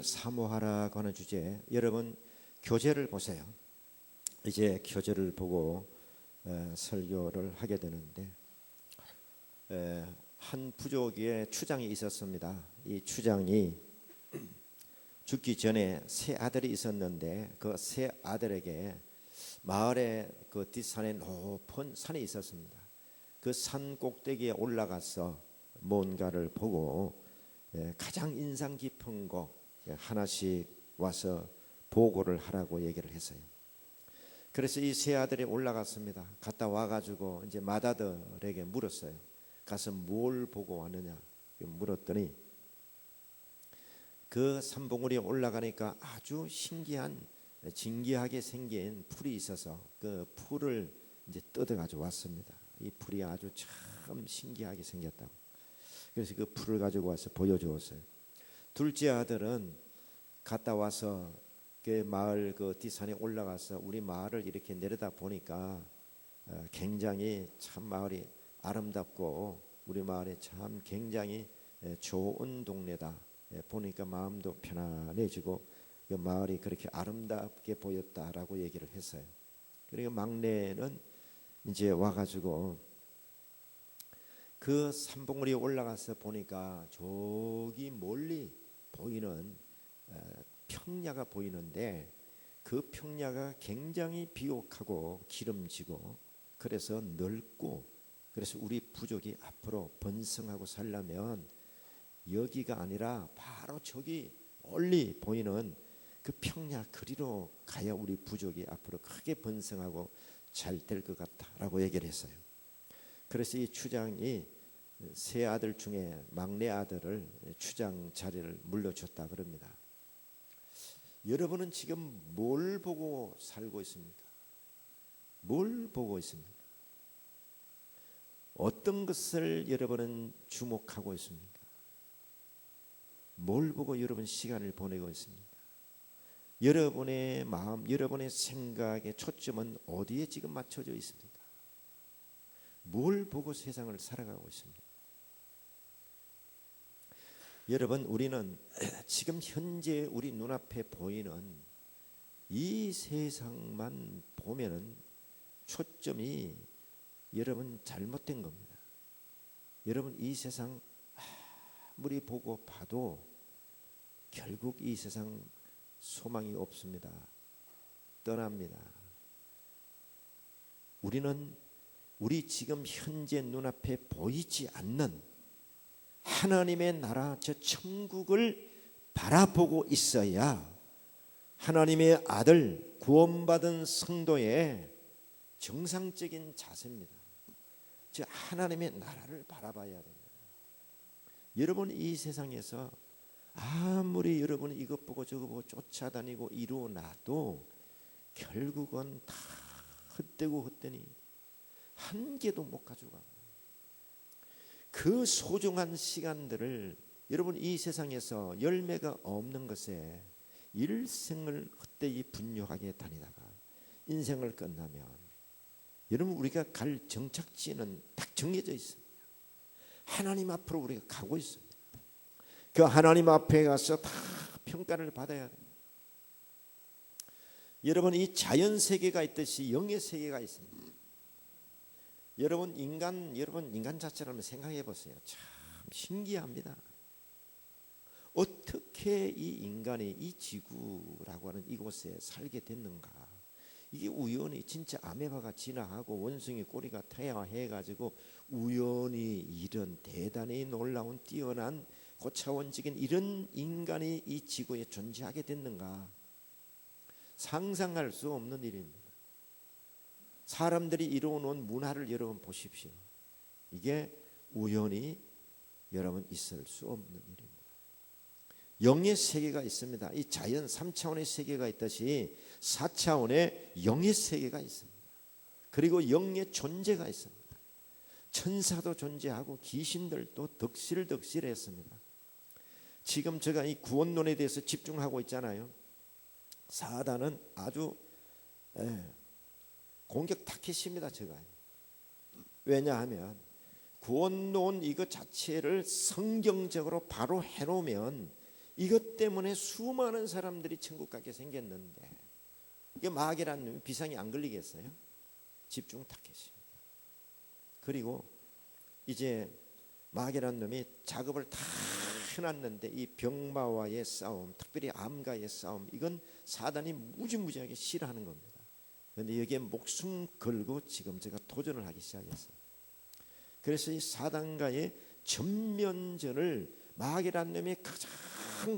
사모하라고 하는 주제에 여러분 교재를 보세요. 이제 교재를 보고 설교를 하게 되는데 한 부족의 추장이 있었습니다. 이 추장이 죽기 전에 세 아들이 있었는데 그 세 아들에게 마을의 그 뒷산에 높은 산이 있었습니다. 그 산 꼭대기에 올라가서 뭔가를 보고 가장 인상 깊은 거 하나씩 와서 보고를 하라고 얘기를 했어요. 그래서 이 세 아들이 올라갔습니다. 갔다 와가지고 이제 맏아들에게 물었어요. 가서 뭘 보고 왔느냐 물었더니 그 산봉우리에 올라가니까 아주 신기한 진기하게 생긴 풀이 있어서 그 풀을 이제 뜯어가지고 왔습니다. 이 풀이 아주 참 신기하게 생겼다고. 그래서 그 풀을 가지고 와서 보여주었어요. 둘째 아들은 갔다 와서 그 마을 그 뒷산에 올라가서 우리 마을을 이렇게 내려다 보니까 굉장히 참 마을이 아름답고 우리 마을이 참 굉장히 좋은 동네다. 보니까 마음도 편안해지고 그 마을이 그렇게 아름답게 보였다라고 얘기를 했어요. 그리고 막내는 이제 와가지고 그 산봉우리에 올라가서 보니까 저기 멀리 보이는 평야가 보이는데 그 평야가 굉장히 비옥하고 기름지고 그래서 넓고 그래서 우리 부족이 앞으로 번성하고 살려면 여기가 아니라 바로 저기 멀리 보이는 그 평야 그리로 가야 우리 부족이 앞으로 크게 번성하고 잘 될 것 같다라고 얘기를 했어요. 그래서 이 추장이 세 아들 중에 막내 아들을 추장 자리를 물려줬다 그럽니다. 여러분은 지금 뭘 보고 살고 있습니까? 뭘 보고 있습니까? 어떤 것을 여러분은 주목하고 있습니까? 뭘 보고 여러분 시간을 보내고 있습니까? 여러분의 마음, 여러분의 생각의 초점은 어디에 지금 맞춰져 있습니까? 뭘 보고 세상을 살아가고 있습니까? 여러분, 우리는 지금 현재 우리 눈앞에 보이는 이 세상만 보면은 초점이 여러분 잘못된 겁니다. 여러분 이 세상 아무리 보고 봐도 결국 이 세상 소망이 없습니다. 떠납니다. 우리는 우리 지금 현재 눈앞에 보이지 않는 하나님의 나라 저 천국을 바라보고 있어야 하나님의 아들 구원받은 성도의 정상적인 자세입니다. 저 하나님의 나라를 바라봐야 됩니다. 여러분 이 세상에서 아무리 여러분이 이것 보고 저것 보고 쫓아다니고 이루어놔도 결국은 다 헛되고 헛되니 한 개도 못 가져가고 그 소중한 시간들을 여러분 이 세상에서 열매가 없는 것에 일생을 헛되이 분유하게 다니다가 인생을 끝나면 여러분 우리가 갈 정착지는 딱 정해져 있습니다. 하나님 앞으로 우리가 가고 있습니다. 그 하나님 앞에 가서 다 평가를 받아야 됩니다. 여러분 이 자연 세계가 있듯이 영의 세계가 있습니다. 여러분 인간 자체를 한번 생각해 보세요. 참 신기합니다. 어떻게 이 인간이 이 지구라고 하는 이곳에 살게 됐는가? 이게 우연히 진짜 아메바가 진화하고 원숭이 꼬리가 태화해가지고 우연히 이런 대단히 놀라운 뛰어난 고차원적인 이런 인간이 이 지구에 존재하게 됐는가? 상상할 수 없는 일입니다. 사람들이 이루어놓은 문화를 여러분 보십시오. 이게 우연히 여러분 있을 수 없는 일입니다. 영의 세계가 있습니다. 이 자연 3차원의 세계가 있듯이 4차원의 영의 세계가 있습니다. 그리고 영의 존재가 있습니다. 천사도 존재하고 귀신들도 덕실덕실했습니다. 지금 제가 이 구원론에 대해서 집중하고 있잖아요. 사단은 아주 공격 타켓입니다. 제가. 왜냐하면 구원론 이것 자체를 성경적으로 바로 해놓으면 이것 때문에 수많은 사람들이 천국 가게 생겼는데 이게 마귀라는 놈이 비상이 안 걸리겠어요? 집중 탁 했습니다. 그리고 이제 마귀라는 놈이 작업을 다 해놨는데 이 병마와의 싸움, 특별히 암과의 싸움, 이건 사단이 무지무지하게 싫어하는 겁니다. 그런데 여기에 목숨 걸고 지금 제가 도전을 하기 시작했어요. 그래서 이 사단과의 전면전을 마귀라는 놈이 가장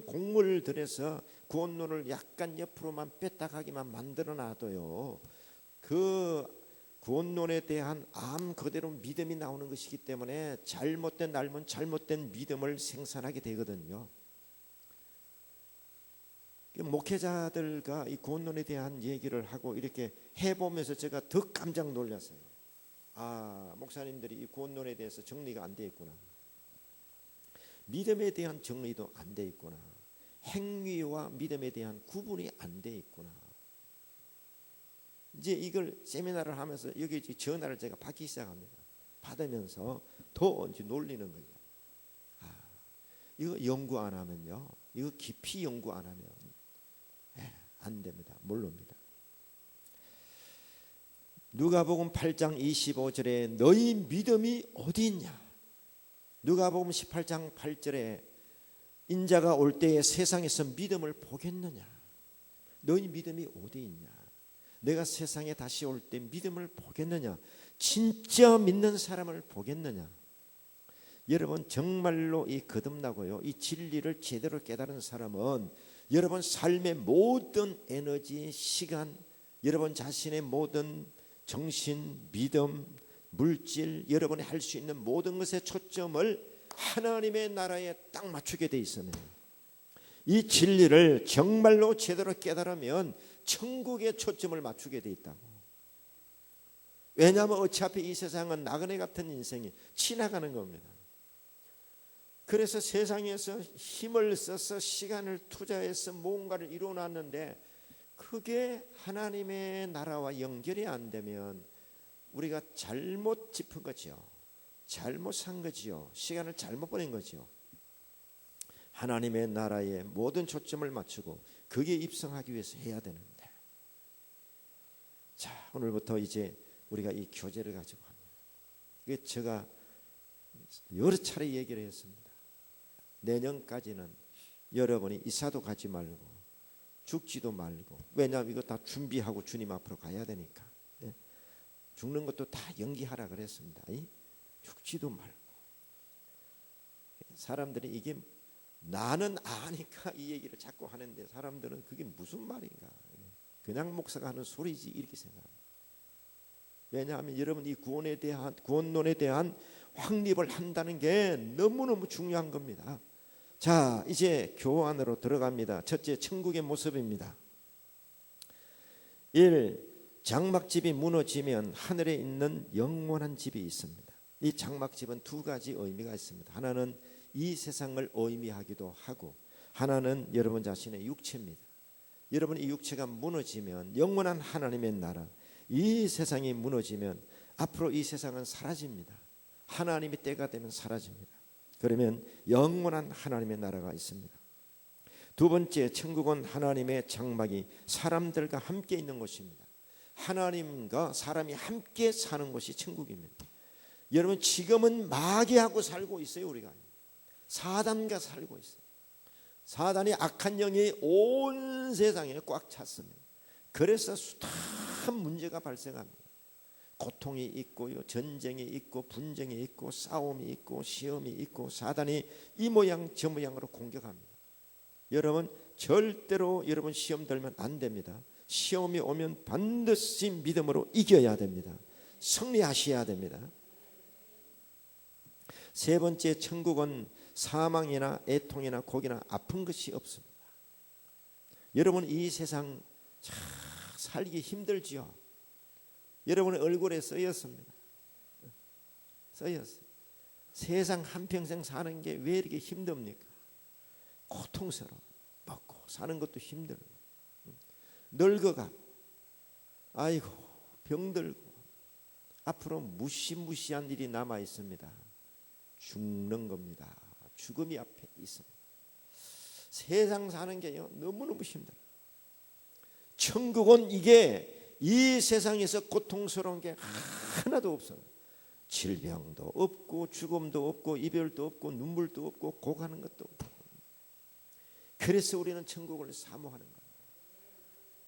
공을 들여서 구원론을 약간 옆으로만 뺐다 가기만 만들어 놔도요, 그 구원론에 대한 암 그대로 믿음이 나오는 것이기 때문에 잘못된 알면 잘못된 믿음을 생산하게 되거든요. 목회자들과 이 구원론에 대한 얘기를 하고 이렇게 해보면서 제가 더 깜짝 놀랐어요. 아, 목사님들이 이 구원론에 대해서 정리가 안 돼 있구나. 믿음에 대한 정리도 안 돼 있구나. 행위와 믿음에 대한 구분이 안 돼 있구나. 이제 이걸 세미나를 하면서 여기 전화를 제가 받기 시작합니다. 받으면서 더 이제 놀리는 거예요. 아, 이거 연구 안 하면요, 이거 깊이 연구 안 하면 안 됩니다. 모릅니다. 누가복음 8장 25절에 너희 믿음이 어디 있냐? 누가복음 18장 8절에 인자가 올 때에 세상에서 믿음을 보겠느냐? 너희 믿음이 어디 있냐? 내가 세상에 다시 올 때 믿음을 보겠느냐? 진짜 믿는 사람을 보겠느냐? 여러분, 정말로 이 거듭나고요, 이 진리를 제대로 깨달은 사람은 여러분 삶의 모든 에너지, 시간, 여러분 자신의 모든 정신, 믿음, 물질, 여러분이 할 수 있는 모든 것의 초점을 하나님의 나라에 딱 맞추게 돼 있습니다. 이 진리를 정말로 제대로 깨달으면 천국에 초점을 맞추게 돼 있다고. 왜냐하면 어차피 이 세상은 나그네 같은 인생이 지나가는 겁니다. 그래서 세상에서 힘을 써서 시간을 투자해서 뭔가를 이루어놨는데 그게 하나님의 나라와 연결이 안 되면 우리가 잘못 짚은 거죠. 잘못 산 거지요. 시간을 잘못 보낸 거지요. 하나님의 나라에 모든 초점을 맞추고 거기에 입성하기 위해서 해야 되는데, 자, 오늘부터 이제 우리가 이 교제를 가지고 합니다. 이게 제가 여러 차례 얘기를 했습니다. 내년까지는 여러분이 이사도 가지 말고 죽지도 말고, 왜냐하면 이거 다 준비하고 주님 앞으로 가야 되니까. 죽는 것도 다 연기하라 그랬습니다. 죽지도 말고. 사람들이 이게 나는 아니까 이 얘기를 자꾸 하는데 사람들은 그게 무슨 말인가, 그냥 목사가 하는 소리지 이렇게 생각합니다. 왜냐하면 여러분 이 구원론에 대한 확립을 한다는 게 너무너무 중요한 겁니다. 자, 이제 교환으로 들어갑니다. 첫째, 천국의 모습입니다. 1. 장막집이 무너지면 하늘에 있는 영원한 집이 있습니다. 이 장막집은 두 가지 의미가 있습니다. 하나는 이 세상을 의미하기도 하고, 하나는 여러분 자신의 육체입니다. 여러분 이 육체가 무너지면 영원한 하나님의 나라, 이 세상이 무너지면 앞으로 이 세상은 사라집니다. 하나님의 때가 되면 사라집니다. 그러면 영원한 하나님의 나라가 있습니다. 두 번째, 천국은 하나님의 장막이 사람들과 함께 있는 곳입니다. 하나님과 사람이 함께 사는 곳이 천국입니다. 여러분 지금은 마귀하고 살고 있어요. 우리가 사단과 살고 있어요. 사단이 악한 영이 온 세상에 꽉 찼습니다. 그래서 수많은 문제가 발생합니다. 고통이 있고요, 전쟁이 있고, 분쟁이 있고, 싸움이 있고, 시험이 있고, 사단이 이 모양 저 모양으로 공격합니다. 여러분 절대로 여러분 시험 들면 안 됩니다. 시험이 오면 반드시 믿음으로 이겨야 됩니다. 승리하셔야 됩니다. 세 번째, 천국은 사망이나 애통이나 고기나 아픈 것이 없습니다. 여러분 이 세상 참 살기 힘들지요. 여러분의 얼굴에 쓰였습니다. 쓰였어요. 세상 한평생 사는 게 왜 이렇게 힘듭니까? 고통스러워. 먹고 사는 것도 힘들어요. 늙어가, 아이고 병들고, 앞으로 무시무시한 일이 남아 있습니다. 죽는 겁니다. 죽음이 앞에 있습니다. 세상 사는 게요 너무너무 힘들어요. 천국은 이게 이 세상에서 고통스러운 게 하나도 없어요. 질병도 없고 죽음도 없고 이별도 없고 눈물도 없고 고가는 것도 없고. 그래서 우리는 천국을 사모하는 거예요.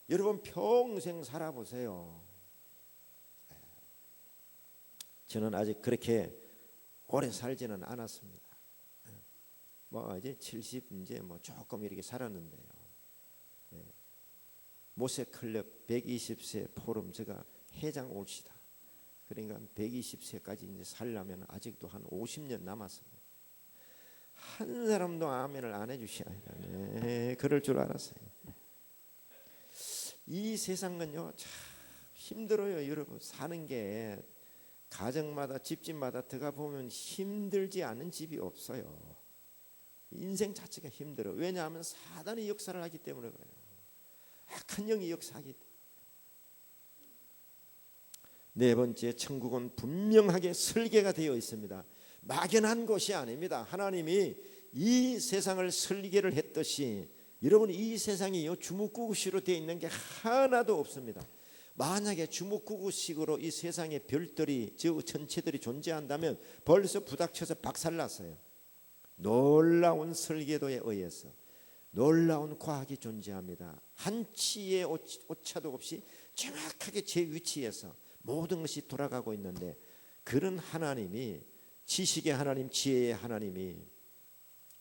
여러분 평생 살아보세요. 저는 아직 그렇게 오래 살지는 않았습니다. 뭐 이제 70 이제 뭐 조금 이렇게 살았는데요. 모세클럽 120세 포럼 제가 회장 올시다. 그러니까 120세까지 이제 살려면 아직도 한 50년 남았습니다. 한 사람도 아멘을 안 해주셔야 해요. 네, 그럴 줄 알았어요. 이 세상은요 참 힘들어요. 여러분 사는 게 가정마다 집집마다 들어가 보면 힘들지 않은 집이 없어요. 인생 자체가 힘들어. 왜냐하면 사단이 역사를 하기 때문에 그래요. 악한 영이 역사하기 때문에. 네 번째, 천국은 분명하게 설계가 되어 있습니다. 막연한 곳이 아닙니다. 하나님이 이 세상을 설계를 했듯이 여러분 이 세상이요 주먹구구식으로 되어 있는 게 하나도 없습니다. 만약에 주먹구구식으로 이 세상의 별들이 저 전체들이 존재한다면 벌써 부닥쳐서 박살났어요. 놀라운 설계도에 의해서 놀라운 과학이 존재합니다. 한치의 오차도 없이 정확하게 제 위치에서 모든 것이 돌아가고 있는데 그런 하나님이 지식의 하나님, 지혜의 하나님이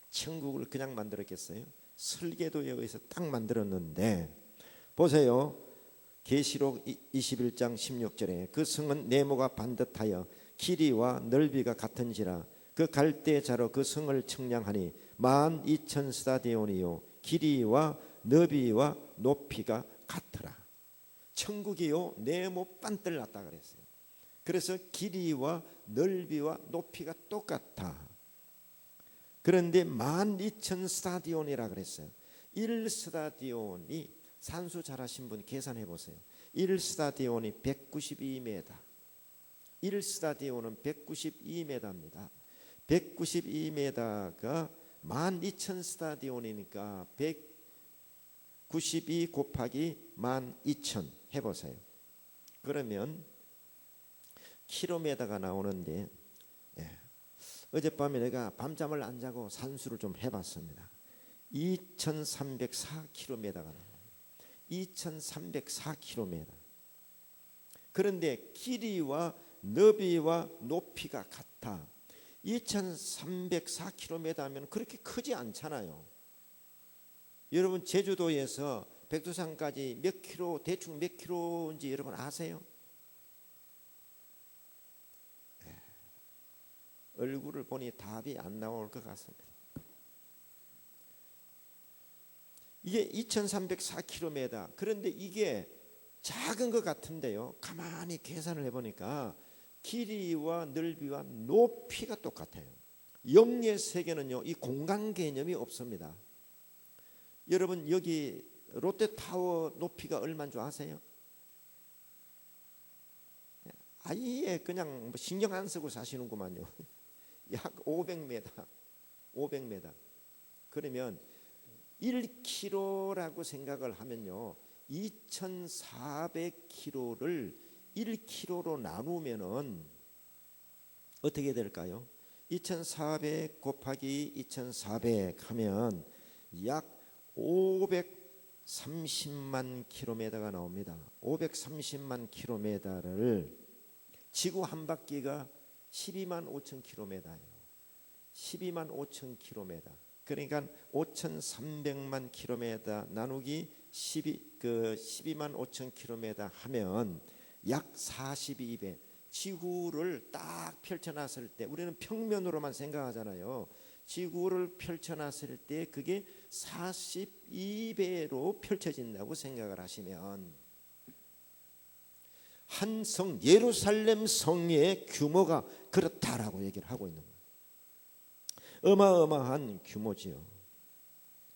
천국을 그냥 만들었겠어요? 설계도에 의해서 딱 만들었는데 보세요. 계시록 21장 16절에 그 성은 네모가 반듯하여 길이와 넓이가 같은지라 그 갈대자로 그 성을 청량하니 12,000 스타디온이요 길이와 너비와 높이가 같더라. 천국이요 네모 반들 났다 그랬어요. 그래서 길이와 넓이와 높이가 똑같아. 그런데 12,000 스타디온이라 그랬어요. 1스타디온이 산수 잘하신 분 계산해 보세요. 1스타디온이 192m. 1스타디온은 192m입니다. 192m가 12,000 스타디온이니까 192 곱하기 12,000 해보세요. 그러면 킬로미터가 나오는데 어젯밤에 내가 밤잠을 안 자고 산수를 좀 해봤습니다. 2,304km가 나와요. 2,304km. 그런데 길이와 너비와 높이가 같아. 2,304km 하면 그렇게 크지 않잖아요. 여러분 제주도에서 백두산까지 몇 킬로, 대충 몇 킬로인지 여러분 아세요? 얼굴을 보니 답이 안 나올 것 같습니다. 이게 2,304km. 그런데 이게 작은 것 같은데요. 가만히 계산을 해보니까 길이와 넓이와 높이가 똑같아요. 영의 세계는요, 이 공간 개념이 없습니다. 여러분 여기 롯데타워 높이가 얼마인 줄 아세요? 아예 그냥 신경 안 쓰고 사시는구만요. 약 500m. 500m. 그러면 1km라고 생각을 하면요. 2,400km를 1km로 나누면은 어떻게 될까요? 2,400 곱하기 2,400 하면 약 530만 킬로미터가 나옵니다. 530만 킬로미터를 지구 한 바퀴가 12만 5천 킬로미터예요. 12만 5천 킬로미터. 그러니까 5,300만 킬로미터 나누기 12만 5천 킬로미터 하면 약 42배. 지구를 딱 펼쳐놨을 때 우리는 평면으로만 생각하잖아요. 지구를 펼쳐놨을 때 그게 42배로 펼쳐진다고 생각을 하시면 한 성 예루살렘 성의 규모가 그렇다라고 얘기를 하고 있는 거예요. 어마어마한 규모지요.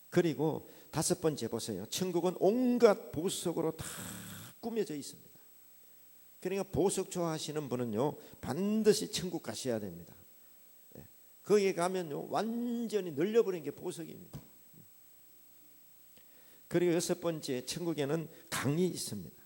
그리고 다섯 번째 보세요. 천국은 온갖 보석으로 다 꾸며져 있습니다. 그러니까 보석 좋아하시는 분은요 반드시 천국 가셔야 됩니다. 네. 거기에 가면요 완전히 늘려버린 게 보석입니다. 그리고 여섯 번째, 천국에는 강이 있습니다.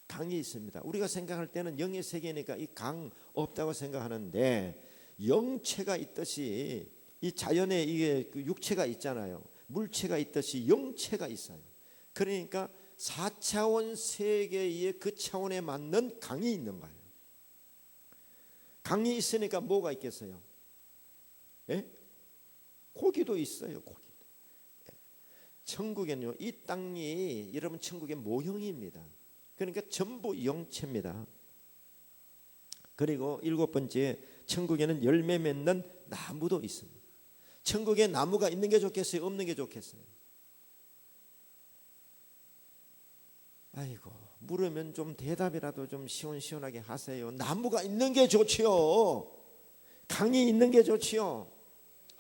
강이 있습니다. 우리가 생각할 때는 영의 세계니까 이 강 없다고 생각하는데, 영체가 있듯이 이 자연에 이게 육체가 있잖아요. 물체가 있듯이 영체가 있어요. 그러니까 4차원 세계의 그 차원에 맞는 강이 있는 거예요. 강이 있으니까 뭐가 있겠어요? 예? 고기도 있어요. 고기도. 천국에는요, 이 땅이 여러분 천국의 모형입니다. 그러니까 전부 영체입니다. 그리고 일곱 번째, 천국에는 열매 맺는 나무도 있습니다. 천국에 나무가 있는 게 좋겠어요? 없는 게 좋겠어요? 아이고, 물으면 좀 대답이라도 좀 시원시원하게 하세요. 나무가 있는 게 좋지요. 강이 있는 게 좋지요.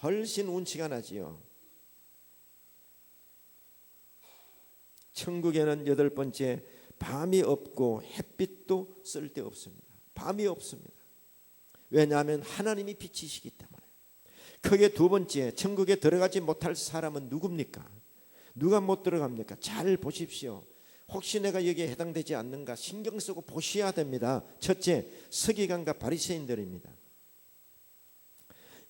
훨씬 운치가 나지요. 천국에는 여덟 번째, 밤이 없고 햇빛도 쓸데없습니다. 밤이 없습니다. 왜냐하면 하나님이 빛이시기 때문에. 크게 두 번째, 천국에 들어가지 못할 사람은 누굽니까? 누가 못 들어갑니까? 잘 보십시오. 혹시 내가 여기에 해당되지 않는가 신경 쓰고 보셔야 됩니다. 첫째, 서기관과 바리새인들입니다.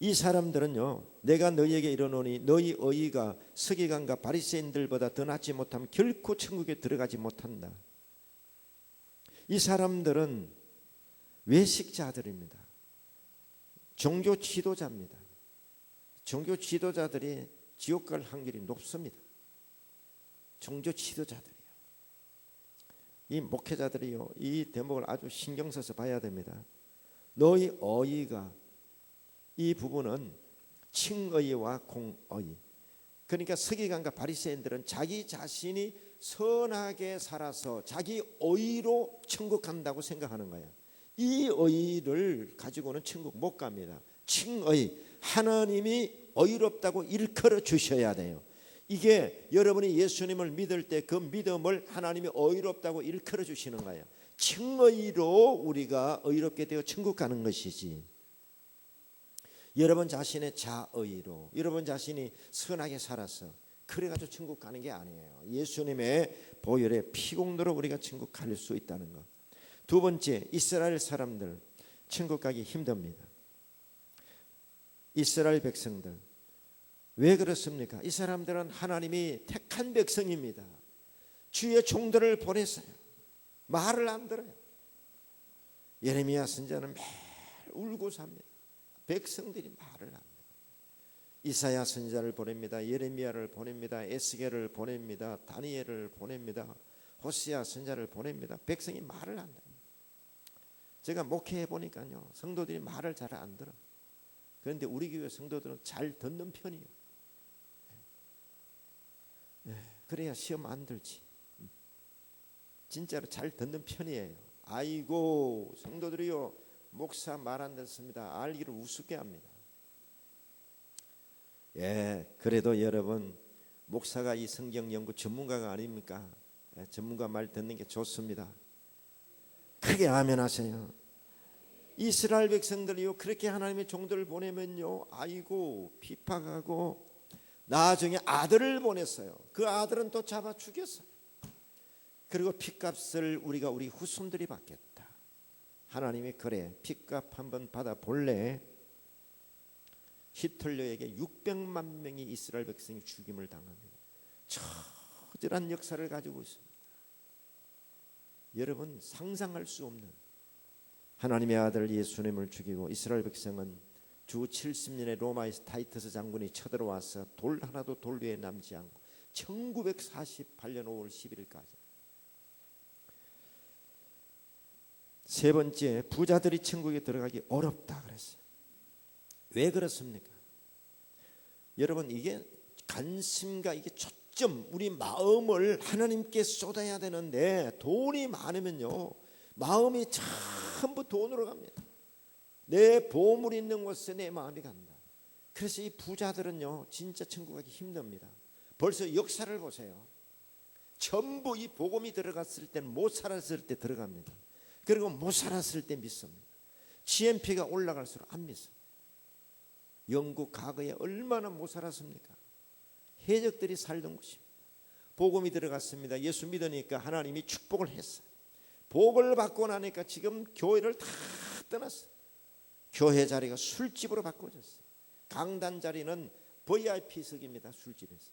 이 사람들은요, 내가 너희에게 이르노니 너희 의의가 서기관과 바리새인들보다 더 낫지 못하면 결코 천국에 들어가지 못한다. 이 사람들은 외식자들입니다. 종교 지도자입니다. 종교 지도자들이 지옥 갈 확률이 높습니다. 종교 지도자들이요. 이 목회자들이요, 이 대목을 아주 신경 써서 봐야 됩니다. 너희 의의가, 이 부분은 칭의와 공의. 그러니까 서기관과 바리새인들은 자기 자신이 선하게 살아서 자기 의로 천국 간다고 생각하는 거예요. 이 의를 가지고는 천국 못 갑니다. 칭의, 하나님이 의롭다고 일컬어 주셔야 돼요. 이게 여러분이 예수님을 믿을 때 그 믿음을 하나님이 의롭다고 일컬어 주시는 거예요. 칭의로 우리가 의롭게 되어 천국 가는 것이지, 여러분 자신의 자의로 여러분 자신이 선하게 살아서 그래가지고 천국 가는 게 아니에요. 예수님의 보혈의 피공로로 우리가 천국 갈 수 있다는 것. 두 번째, 이스라엘 사람들 천국 가기 힘듭니다. 이스라엘 백성들 왜 그렇습니까? 이 사람들은 하나님이 택한 백성입니다. 주의 종들을 보냈어요. 말을 안 들어요. 예레미야 선지자는 매일 울고 삽니다. 백성들이 말을 안 들어요. 이사야 선지자를 보냅니다. 예레미야를 보냅니다. 에스겔을 보냅니다. 다니엘을 보냅니다. 호시아 선지자를 보냅니다. 백성이 말을 안 들어요. 제가 목회해 보니까요, 성도들이 말을 잘 안 들어. 그런데 우리 교회 성도들은 잘 듣는 편이에요. 그래야 시험 안 들지. 진짜로 잘 듣는 편이에요. 아이고, 성도들이요, 목사 말 안 듣습니다. 알기를 우습게 합니다. 그래도 여러분, 목사가 이 성경 연구 전문가가 아닙니까? 전문가 말 듣는 게 좋습니다. 크게 아멘 하세요. 이스라엘 백성들이요, 그렇게 하나님의 종들을 보내면요, 아이고 핍박하고 나중에 아들을 보냈어요. 그 아들은 또 잡아 죽였어요. 그리고 핏값을 우리가 우리 후손들이 받겠다. 하나님이 그래, 핏값 한번 받아볼래? 히틀러에게 600만 명이 이스라엘 백성이 죽임을 당합니다. 처절한 역사를 가지고 있습니다. 여러분, 상상할 수 없는 하나님의 아들 예수님을 죽이고, 이스라엘 백성은 주 70년에 로마에서 타이터스 장군이 쳐들어와서 돌 하나도 돌 위에 남지 않고 1948년 5월 11일까지. 세 번째, 부자들이 천국에 들어가기 어렵다 그랬어요. 왜 그렇습니까? 여러분, 이게 관심과 이게 초점, 우리 마음을 하나님께 쏟아야 되는데, 돈이 많으면요, 마음이 전부 돈으로 갑니다. 내 보물 있는 곳에 내 마음이 간다. 그래서 이 부자들은요, 진짜 천국 가기 힘듭니다. 벌써 역사를 보세요. 전부 이 복음이 들어갔을 때는 못 살았을 때 들어갑니다. 그리고 못 살았을 때 믿습니다. GNP가 올라갈수록 안 믿습니다. 영국 과거에 얼마나 못 살았습니까? 해적들이 살던 곳입니다. 복음이 들어갔습니다. 예수 믿으니까 하나님이 축복을 했어요. 복을 받고 나니까 지금 교회를 다 떠났어요. 교회 자리가 술집으로 바꿔졌어요. 강단 자리는 VIP석입니다. 술집에서.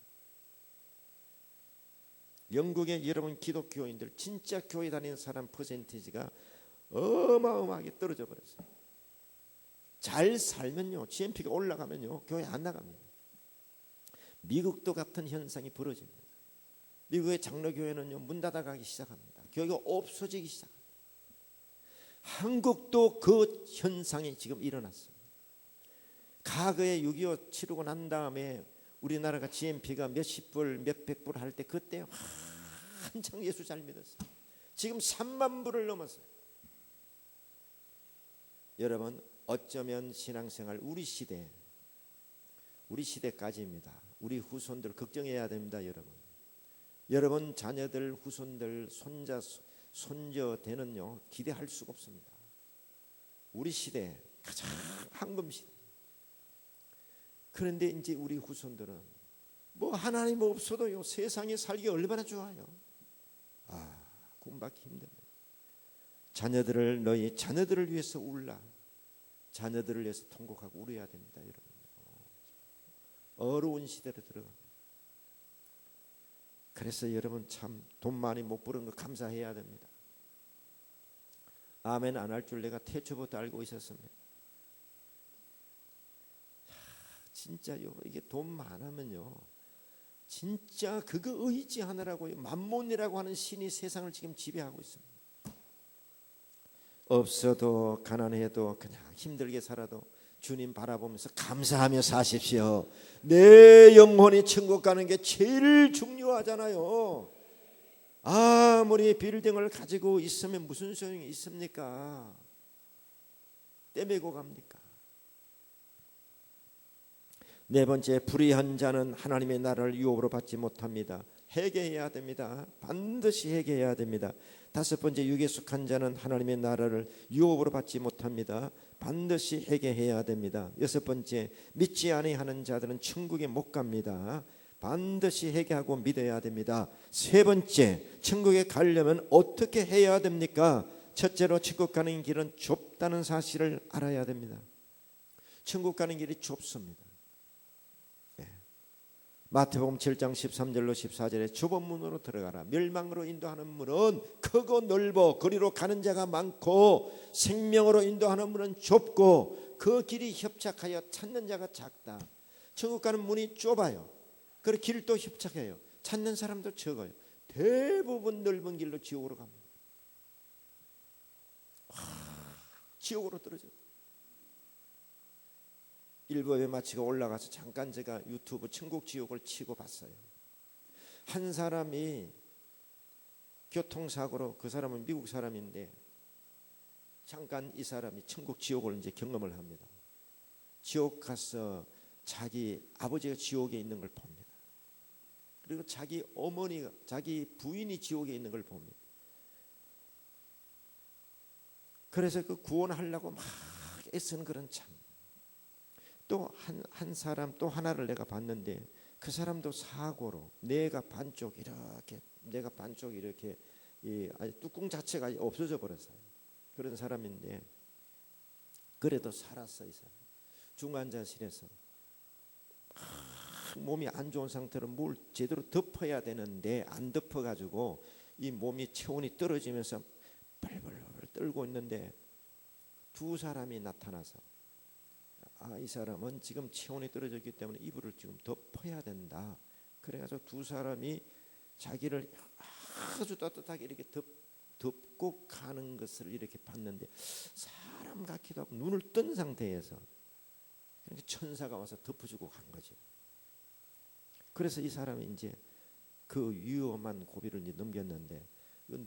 영국의 여러분 기독교인들 진짜 교회 다니는 사람 퍼센티지가 어마어마하게 떨어져 버렸어요. 잘 살면요, GNP가 올라가면요, 교회 안 나갑니다. 미국도 같은 현상이 벌어집니다. 미국의 장로교회는요, 문 닫아가기 시작합니다. 교회가 없어지기 시작합니다. 한국도 그 현상이 지금 일어났습니다. 과거에 6.25 치르고 난 다음에 우리나라가 GNP가 몇십 불, 몇백 불 할 때 그때 한창 예수 잘 믿었어요. 지금 3만 불을 넘었어요. 여러분, 어쩌면 신앙생활 우리 시대까지입니다. 우리 후손들 걱정해야 됩니다. 여러분 자녀들, 후손들, 손자, 손자 되는요 기대할 수가 없습니다. 우리 시대 가장 황금 시대. 그런데 이제 우리 후손들은 뭐 하나님 없어도요 세상에 살기 얼마나 좋아요. 구원받기 힘듭니다. 너희 자녀들을 위해서 울라. 자녀들을 위해서 통곡하고 울어야 됩니다. 여러분, 어려운 시대로 들어갑니다. 그래서 여러분 참 돈 많이 못 버는 거 감사해야 됩니다. 아멘 안 할 줄 내가 태초부터 알고 있었습니다. 진짜요, 이게 돈 많으면요 진짜 그거 의지하느라고요 만몬이라고 하는 신이 세상을 지금 지배하고 있습니다. 없어도 가난해도 그냥 힘들게 살아도 주님 바라보면서 감사하며 사십시오. 내 영혼이 천국 가는 게 제일 중요하잖아요. 아무리 빌딩을 가지고 있으면 무슨 소용이 있습니까? 떼매고 갑니까? 네 번째, 불의한 자는 하나님의 나라를 유업으로 받지 못합니다. 회개해야 됩니다. 반드시 회개해야 됩니다. 다섯 번째, 육에 속한 자는 하나님의 나라를 유업으로 받지 못합니다. 반드시 회개해야 됩니다. 여섯 번째, 믿지 아니하는 자들은 천국에 못 갑니다. 반드시 회개하고 믿어야 됩니다. 세 번째, 천국에 가려면 어떻게 해야 됩니까? 첫째로 천국 가는 길은 좁다는 사실을 알아야 됩니다. 천국 가는 길이 좁습니다. 마태복음 7장 13절로 14절에 좁은 문으로 들어가라. 멸망으로 인도하는 문은 크고 넓어 거리로 가는 자가 많고 생명으로 인도하는 문은 좁고 그 길이 협착하여 찾는 자가 작다. 천국 가는 문이 좁아요. 그리고 길도 협착해요. 찾는 사람도 적어요. 대부분 넓은 길로 지옥으로 갑니다. 지옥으로 떨어져요. 일부 예배 마치고 올라가서 잠깐 제가 유튜브 천국 지옥을 치고 봤어요. 한 사람이 교통사고로, 그 사람은 미국 사람인데 잠깐 이 사람이 천국 지옥을 이제 경험을 합니다. 지옥 가서 자기 아버지가 지옥에 있는 걸 봅니다. 그리고 자기 어머니가, 자기 부인이 지옥에 있는 걸 봅니다. 그래서 그 구원하려고 막 애쓰는 그런 참. 또 한 사람 또 하나를 내가 봤는데 그 사람도 사고로 뇌가 반쪽 이렇게 이 뚜껑 자체가 없어져 버렸어요. 그런 사람인데 그래도 살았어. 이 사람 중환자실에서 몸이 안 좋은 상태로 뭘 제대로 덮어야 되는데 안 덮어가지고 이 몸이 체온이 떨어지면서 벌벌 떨고 있는데 두 사람이 나타나서 이 사람은 지금 체온이 떨어졌기 때문에 이불을 지금 덮어야 된다. 그래가지고 두 사람이 자기를 아주 따뜻하게 이렇게 덮고 가는 것을 이렇게 봤는데 사람 같기도 하고 눈을 뜬 상태에서 천사가 와서 덮어주고 간 거죠. 그래서 이 사람이 이제 그 위험한 고비를 이제 넘겼는데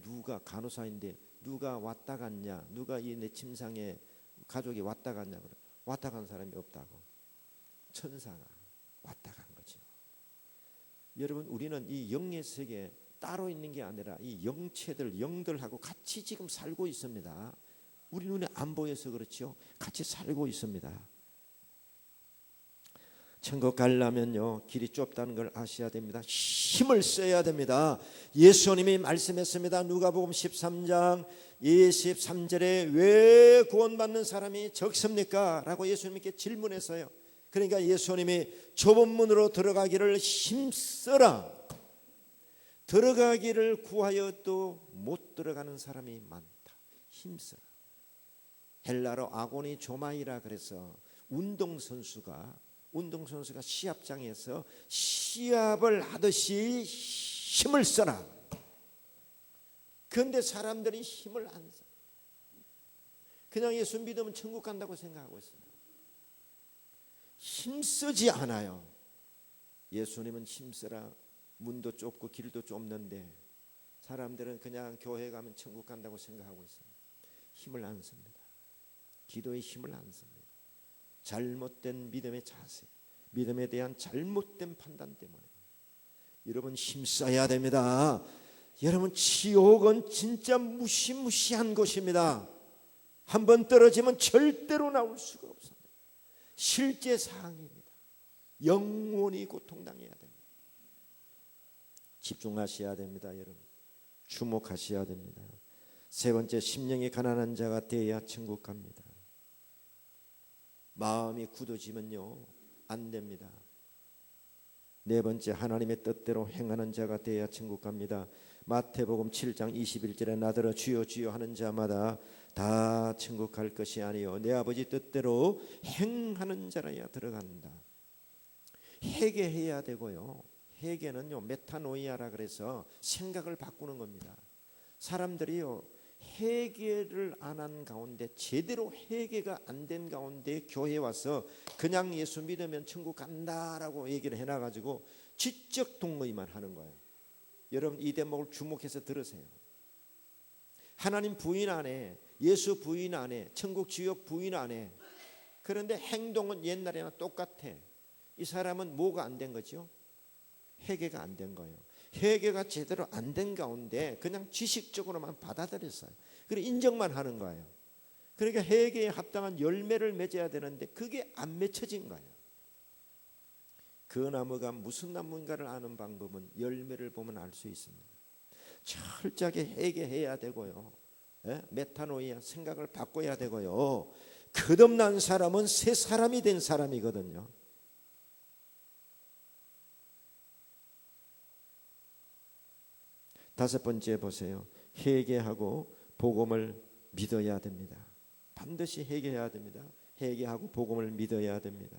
누가 간호사인데 누가 왔다 갔냐, 누가 이 내 침상에 가족이 왔다 갔냐 그래. 왔다 간 사람이 없다고. 천사가 왔다 간 거죠. 여러분, 우리는 이 영의 세계에 따로 있는 게 아니라 이 영체들, 영들하고 같이 지금 살고 있습니다. 우리 눈에 안 보여서 그렇죠. 같이 살고 있습니다. 천국 가려면요 길이 좁다는 걸 아셔야 됩니다. 힘을 써야 됩니다. 예수님이 말씀했습니다. 누가복음 13장 23절에 왜 구원받는 사람이 적습니까? 라고 예수님께 질문했어요. 그러니까 예수님이 좁은 문으로 들어가기를 힘써라. 들어가기를 구하여도 못 들어가는 사람이 많다. 힘써라. 헬라로 아고니 조마이라 그래서 운동선수가 시합장에서 시합을 하듯이 힘을 써라. 그런데 사람들이 힘을 안 써. 그냥 예수 믿으면 천국 간다고 생각하고 있어요. 힘쓰지 않아요. 예수님은 힘쓰라. 문도 좁고 길도 좁는데 사람들은 그냥 교회 가면 천국 간다고 생각하고 있어요. 힘을 안 씁니다. 기도에 힘을 안 씁니다. 잘못된 믿음의 자세, 믿음에 대한 잘못된 판단 때문에 여러분 힘써야 됩니다. 여러분 지옥은 진짜 무시무시한 곳입니다. 한번 떨어지면 절대로 나올 수가 없습니다. 실제 사항입니다. 영원히 고통당해야 됩니다. 집중하셔야 됩니다. 여러분 주목하셔야 됩니다. 세 번째, 심령이 가난한 자가 되어야 천국 갑니다. 마음이 굳어지면요 안 됩니다. 네 번째, 하나님의 뜻대로 행하는 자가 되어야 천국 갑니다. 마태복음 7장 21절에 나더러 주여 주여 하는 자마다 다 천국 갈 것이 아니요 내 아버지 뜻대로 행하는 자라야 들어간다. 회개해야 되고요. 회개는요 메타노이아라 그래서 생각을 바꾸는 겁니다. 사람들이요 회개를 안 한 가운데, 제대로 회개가 안 된 가운데 교회에 와서 그냥 예수 믿으면 천국 간다라고 얘기를 해놔가지고 지적 동의만 하는 거예요. 여러분 이 대목을 주목해서 들으세요. 하나님 부인 안 해, 예수 부인 안 해, 천국 지옥 부인 안 해. 그런데 행동은 옛날이나 똑같아. 이 사람은 뭐가 안 된 거죠? 회개가 안 된 거예요. 회개가 제대로 안 된 가운데 그냥 지식적으로만 받아들였어요. 그리고 인정만 하는 거예요. 그러니까 회개에 합당한 열매를 맺어야 되는데 그게 안 맺혀진 거예요. 그 나무가 무슨 나무인가를 아는 방법은 열매를 보면 알 수 있습니다. 철저하게 회개해야 되고요. 메타노이아 생각을 바꿔야 되고요. 거듭난 사람은 새 사람이 된 사람이거든요. 다섯 번째 보세요. 회개하고 복음을 믿어야 됩니다. 반드시 회개해야 됩니다. 회개하고 복음을 믿어야 됩니다.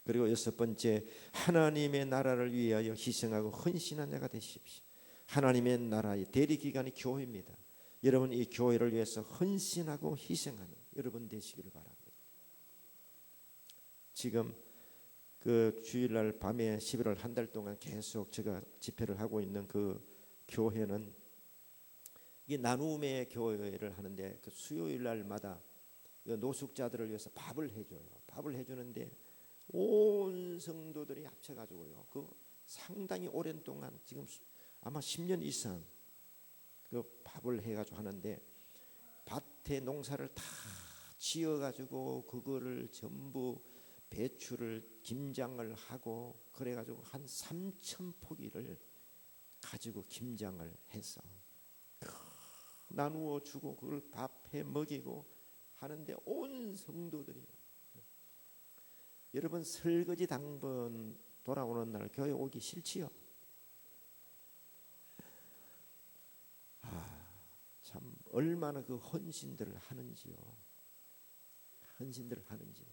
그리고 여섯 번째, 하나님의 나라를 위하여 희생하고 헌신한 자가 되십시오. 하나님의 나라의 대리기관이 교회입니다. 여러분 이 교회를 위해서 헌신하고 희생하는 여러분 되시기를 바랍니다. 지금 그 주일날 밤에 11월 한 달 동안 계속 제가 집회를 하고 있는 그 교회는 이 나눔의 교회를 하는데 그 수요일 날마다 노숙자들을 위해서 밥을 해줘요. 밥을 해주는데 온 성도들이 합쳐가지고요. 그 상당히 오랜 동안 지금 아마 10년 이상 그 밥을 해가지고 하는데 밭에 농사를 다 지어가지고 그거를 전부 배추를 김장을 하고 그래가지고 한 3,000포기를 가지고 김장을 해서 나누어 주고 그걸 밥해 먹이고 하는데 온 성도들이, 여러분 설거지 당번 돌아오는 날 교회 오기 싫지요? 참 얼마나 그 헌신들을 하는지요. 헌신들을 하는지.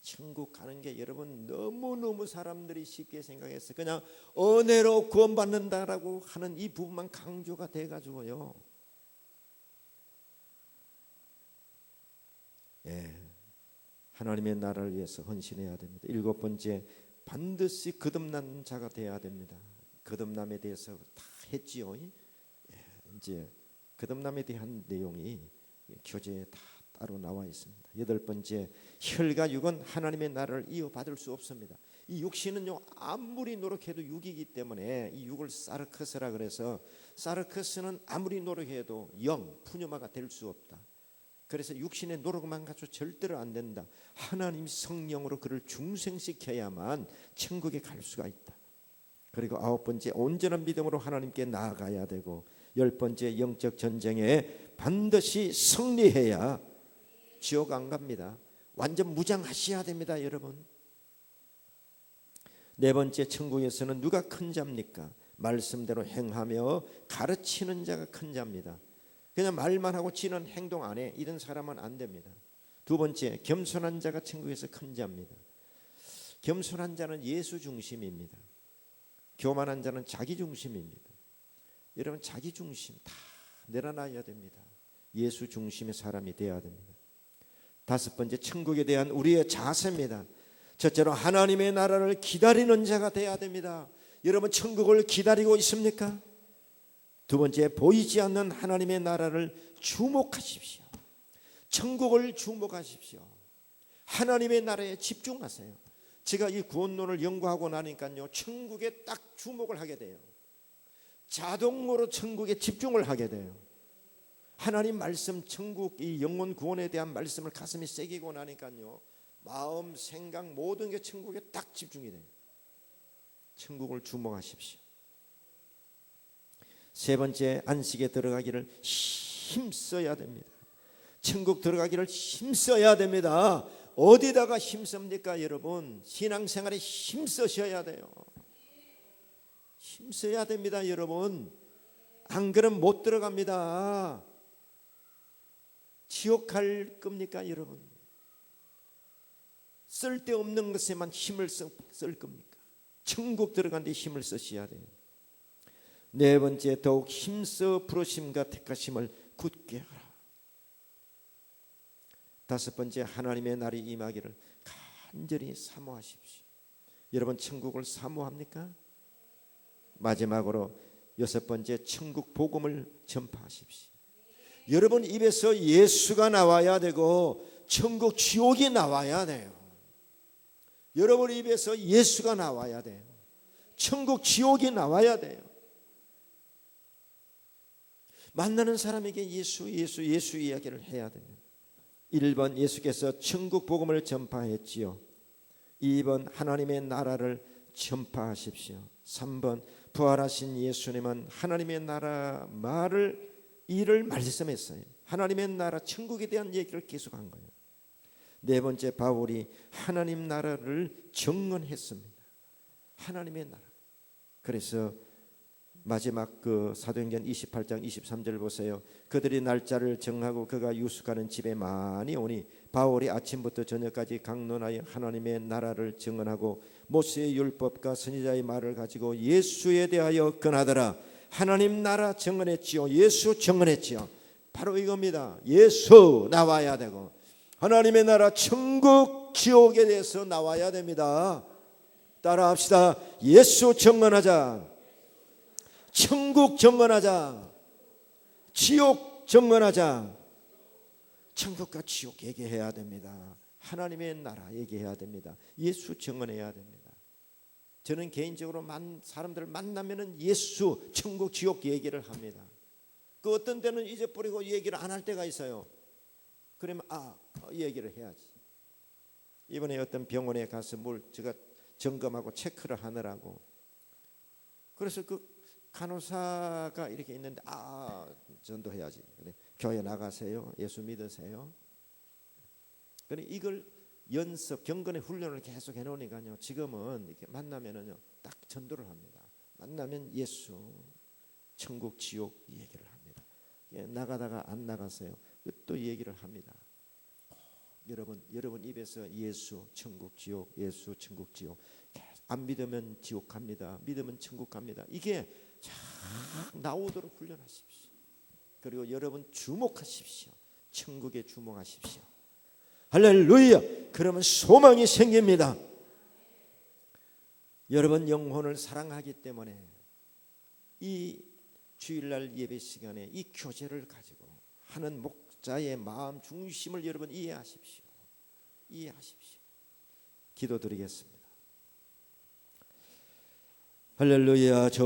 천국 가는 게 여러분 너무너무 사람들이 쉽게 생각해서 그냥 은혜로 구원받는다라고 하는 이 부분만 강조가 돼가지고요. 하나님의 나라를 위해서 헌신해야 됩니다. 일곱 번째, 반드시 거듭난 자가 돼야 됩니다. 거듭남에 대해서 다 했지요. 이제 거듭남에 대한 내용이 교재에 다 따로 나와 있습니다. 여덟 번째, 혈과 육은 하나님의 나라를 이어받을 수 없습니다. 이 육신은요 아무리 노력해도 육이기 때문에 이 육을 사르커스라 그래서 사르커스는 아무리 노력해도 영 푸뉴마가 될 수 없다. 그래서 육신의 노력만 가지고 절대로 안 된다. 하나님 성령으로 그를 중생시켜야만 천국에 갈 수가 있다. 그리고 9번째, 온전한 믿음으로 하나님께 나아가야 되고, 10번째, 영적 전쟁에 반드시 승리해야 지옥 안 갑니다. 완전 무장하셔야 됩니다, 여러분. 4번째, 천국에서는 누가 큰 자입니까? 말씀대로 행하며 가르치는 자가 큰 자입니다. 그냥 말만 하고 지는 행동 안 해, 이런 사람은 안 됩니다. 2번째, 겸손한 자가 천국에서 큰 자입니다. 겸손한 자는 예수 중심입니다. 교만한 자는 자기 중심입니다. 여러분, 자기 중심 다 내려놔야 됩니다. 예수 중심의 사람이 되어야 됩니다. 5번째, 천국에 대한 우리의 자세입니다. 첫째로 하나님의 나라를 기다리는 자가 되어야 됩니다. 여러분, 천국을 기다리고 있습니까? 2번째, 보이지 않는 하나님의 나라를 주목하십시오. 천국을 주목하십시오. 하나님의 나라에 집중하세요. 제가 이 구원론을 연구하고 나니까요, 천국에 딱 주목을 하게 돼요. 자동으로 천국에 집중을 하게 돼요. 하나님 말씀, 천국, 이 영혼 구원에 대한 말씀을 가슴에 새기고 나니까요, 마음, 생각 모든 게 천국에 딱 집중이 돼요. 천국을 주목하십시오. 3번째, 안식에 들어가기를 힘써야 됩니다. 천국 들어가기를 힘써야 됩니다. 어디다가 힘씁니까, 여러분? 신앙생활에 힘쓰셔야 돼요. 힘써야 됩니다, 여러분. 안 그러면 못 들어갑니다. 지옥 갈 겁니까, 여러분? 쓸데없는 것에만 힘을 쓸 겁니까? 천국 들어간 데 힘을 쓰셔야 돼요. 4번째, 더욱 힘써 부르심과 택하심을 굳게 하라. 5번째, 하나님의 날이 임하기를 간절히 사모하십시오. 여러분, 천국을 사모합니까? 마지막으로 6번째, 천국 복음을 전파하십시오. 여러분 입에서 예수가 나와야 되고 천국 지옥이 나와야 돼요. 여러분 입에서 예수가 나와야 돼요. 천국 지옥이 나와야 돼요. 만나는 사람에게 예수 이야기를 해야 됩니다. 1번, 예수께서 천국 복음을 전파했지요. 2번, 하나님의 나라를 전파하십시오. 3번, 부활하신 예수님은 하나님의 나라 일을 말씀했어요. 하나님의 나라, 천국에 대한 얘기를 계속한 거예요. 4번째, 바울이 하나님 나라를 증언했습니다. 하나님의 나라. 그래서 마지막 그 사도행전 28장 23절 보세요. 그들이 날짜를 정하고 그가 유숙하는 집에 많이 오니 바울이 아침부터 저녁까지 강론하여 하나님의 나라를 증언하고 모세의 율법과 선지자의 말을 가지고 예수에 대하여 권하더라. 하나님 나라 증언했지요. 예수 증언했지요. 바로 이겁니다. 예수 나와야 되고 하나님의 나라, 천국, 지옥에 대해서 나와야 됩니다. 따라합시다. 예수 증언하자. 천국 증언하자. 지옥 증언하자. 천국과 지옥 얘기해야 됩니다. 하나님의 나라 얘기해야 됩니다. 예수 증언해야 됩니다. 저는 개인적으로 사람들을 만나면은 예수, 천국, 지옥 얘기를 합니다. 그 어떤 때는 잊어버리고 얘기를 안 할 때가 있어요. 그러면 얘기를 해야지. 이번에 어떤 병원에 가서 제가 점검하고 체크를 하느라고, 그래서 그 간호사가 이렇게 있는데 전도해야지. 그래, 교회 나가세요. 예수 믿으세요. 그래, 이걸 연습, 경건의 훈련을 계속 해놓으니까요. 지금은 이렇게 만나면은요, 딱 전도를 합니다. 만나면 예수, 천국, 지옥 얘기를 합니다. 나가다가 안 나가세요. 또 얘기를 합니다. 여러분 입에서 예수, 천국, 지옥, 예수, 천국, 지옥. 안 믿으면 지옥 갑니다. 믿으면 천국 갑니다. 이게 쫙 나오도록 훈련하십시오. 그리고 여러분 주목하십시오. 천국에 주목하십시오. 할렐루야. 그러면 소망이 생깁니다. 여러분 영혼을 사랑하기 때문에 이 주일날 예배 시간에 이 교제를 가지고 하는 목자의 마음 중심을 여러분 이해하십시오. 기도드리겠습니다. 할렐루야.